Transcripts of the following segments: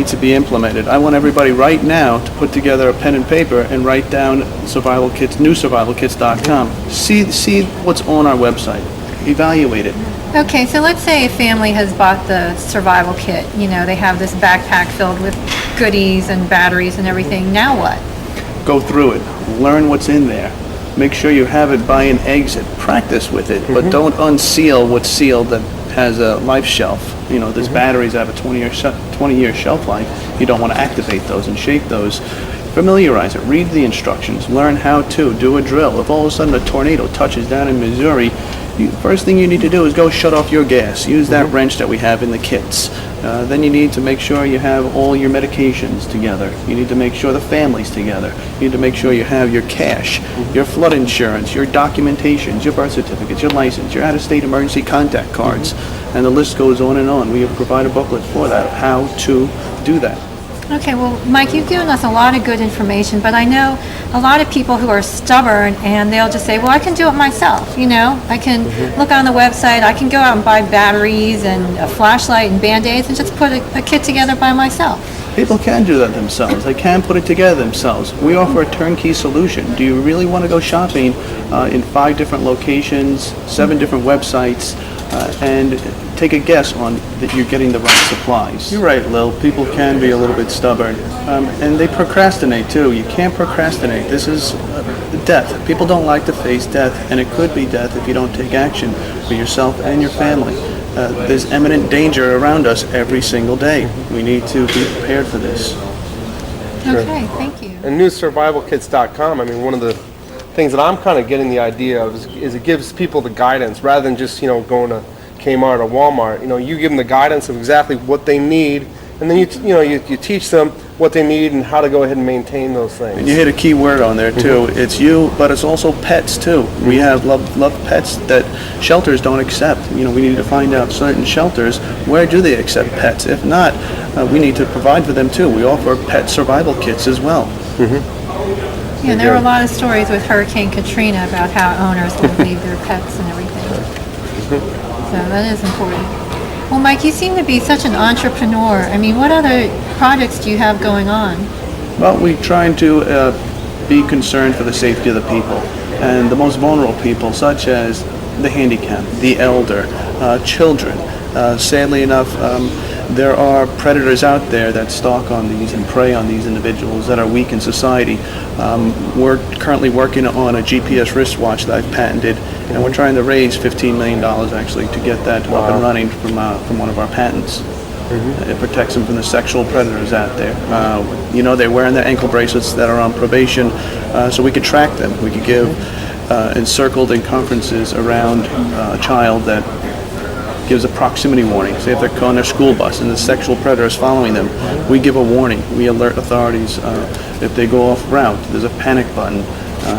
needs to be implemented. I want everybody right now to put together a pen and paper and write down survival kits, newsurvivalkits.com. See what's on our website. Evaluate it. Okay, so let's say a family has bought the survival kit. You know, they have this backpack filled with goodies and batteries and everything. Now what? Go through it. Learn what's in there. Make sure you have it by an exit. Practice with it, but don't unseal what's sealed that has a life shelf. You know, there's batteries that have a 20-year shelf life. You don't want to activate those and shake those. Familiarize it. Read the instructions. Learn how to do a drill. If all of a sudden a tornado touches down in Missouri, first thing you need to do is go shut off your gas. Use that wrench that we have in the kits. Then you need to make sure you have all your medications together. You need to make sure the family's together. You need to make sure you have your cash, your flood insurance, your documentations, your birth certificates, your license, your out-of-state emergency contact cards, and the list goes on and on. We provide a booklet for that, of how to do that. Okay, well, Mike, you've given us a lot of good information, but I know a lot of people who are stubborn and they'll just say, well, I can do it myself, you know? I can look on the website, I can go out and buy batteries and a flashlight and Band-Aids and just put a kit together by myself. People can do that themselves. They can put it together themselves. We offer a turnkey solution. Do you really want to go shopping in 5 different locations, 7 different websites, and take a guess on that you're getting the right supplies? You're right, Lil. People can be a little bit stubborn, and they procrastinate too. You can't procrastinate. This is death. People don't like to face death, and it could be death if you don't take action for yourself and your family. There's imminent danger around us every single day. We need to be prepared for this. Okay, thank you. And newsurvivalkits.com, I mean, one of the things that I'm kind of getting the idea of is it gives people the guidance rather than just, you know, going to Kmart or Walmart. You know, you give them the guidance of exactly what they need, and then you teach them what they need and how to go ahead and maintain those things. And you hit a key word on there too. It's you, but it's also pets too. We have love pets that shelters don't accept. You know, we need to find out certain shelters, where do they accept pets? If not, we need to provide for them too. We offer pet survival kits as well. Yeah, there were a lot of stories with Hurricane Katrina about how owners would leave their pets and everything. So that is important. Well, Mike, you seem to be such an entrepreneur. I mean, what other projects do you have going on? Well, we're trying to be concerned for the safety of the people and the most vulnerable people, such as the handicapped, the elder, children. Sadly enough, there are predators out there that stalk on these and prey on these individuals that are weak in society. We're currently working on a GPS wristwatch that I've patented, and we're trying to raise $15 million actually to get that up and running from one of our patents. It protects them from the sexual predators out there. You know, they're wearing their ankle bracelets that are on probation, so we could track them. We could give encircled in conferences around a child that gives a proximity warning. Say if they're on their school bus and the sexual predator is following them, we give a warning. We alert authorities if they go off route. There's a panic button.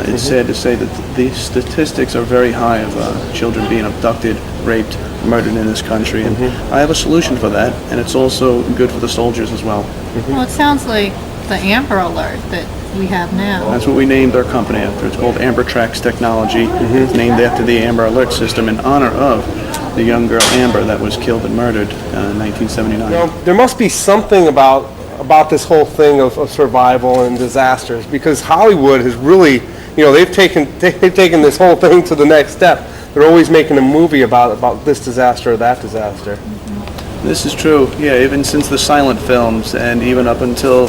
It's sad to say that the statistics are very high of children being abducted, raped, murdered in this country, and I have a solution for that, and it's also good for the soldiers as well. Well, it sounds like the Amber Alert that we have now. That's what we named our company after. It's called Amber Tracks Technology. It's named after the Amber Alert system in honor of the young girl Amber that was killed and murdered in 1979. Now, there must be something about this whole thing of survival and disasters, because Hollywood has really, you know, they've taken this whole thing to the next step. They're always making a movie about this disaster or that disaster. This is true, yeah, even since the silent films and even up until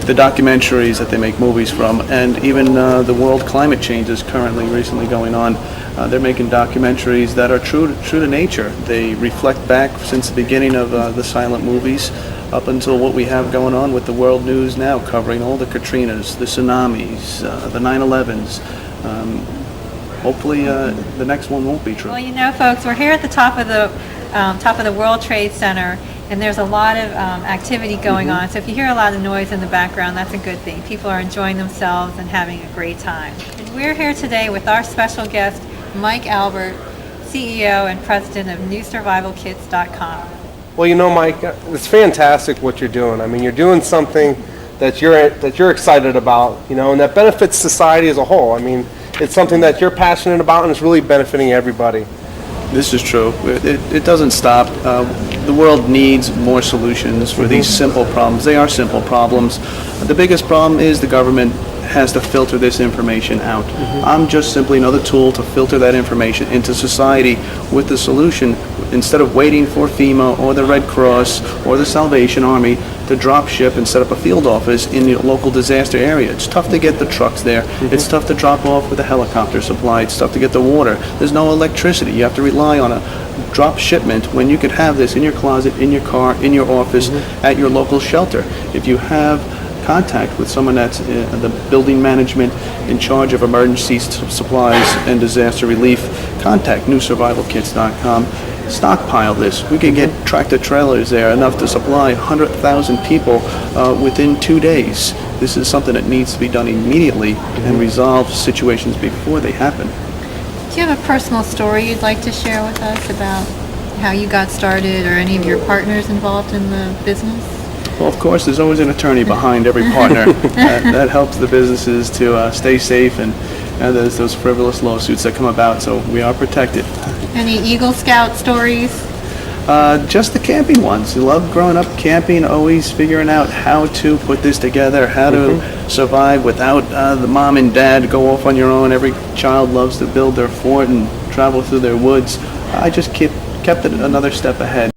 the documentaries that they make movies from, and even the world climate change is recently going on. They're making documentaries that are true to nature. They reflect back since the beginning of the silent movies up until what we have going on with the world news now, covering all the Katrinas, the tsunamis, the 9/11s. Hopefully the next one won't be true. Well, you know, folks, we're here at the top of the World Trade Center, and there's a lot of activity going on. So if you hear a lot of noise in the background, that's a good thing. People are enjoying themselves and having a great time. And we're here today with our special guest, Mike Albert, CEO and President of newsurvivalkits.com. Well, you know, Mike, it's fantastic what you're doing. I mean, you're doing something that you're excited about, you know, and that benefits society as a whole. I mean, it's something that you're passionate about, and it's really benefiting everybody. This is true. It doesn't stop. The world needs more solutions for these simple problems. They are simple problems. The biggest problem is the government has to filter this information out. I'm just simply another tool to filter that information into society with the solution, instead of waiting for FEMA or the Red Cross or the Salvation Army to drop ship and set up a field office in the local disaster area. It's tough to get the trucks there. It's tough to drop off with a helicopter supply. It's tough to get the water. There's no electricity. You have to rely on a drop shipment when you could have this in your closet, in your car, in your office, at your local shelter. If you have contact with someone that's the building management in charge of emergency supplies and disaster relief, contact newsurvivalkits.com. Stockpile this. We could get tractor trailers there enough to supply 100,000 people within 2 days. This is something that needs to be done immediately and resolve situations before they happen. Do you have a personal story you'd like to share with us about how you got started, or any of your partners involved in the business? Well, of course, there's always an attorney behind every partner. That helps the businesses to stay safe, and there's those frivolous lawsuits that come about, so we are protected. Any Eagle Scout stories? Just the camping ones. Love growing up camping, always figuring out how to put this together, how to survive without the mom and dad, go off on your own. Every child loves to build their fort and travel through their woods. I just kept it another step ahead.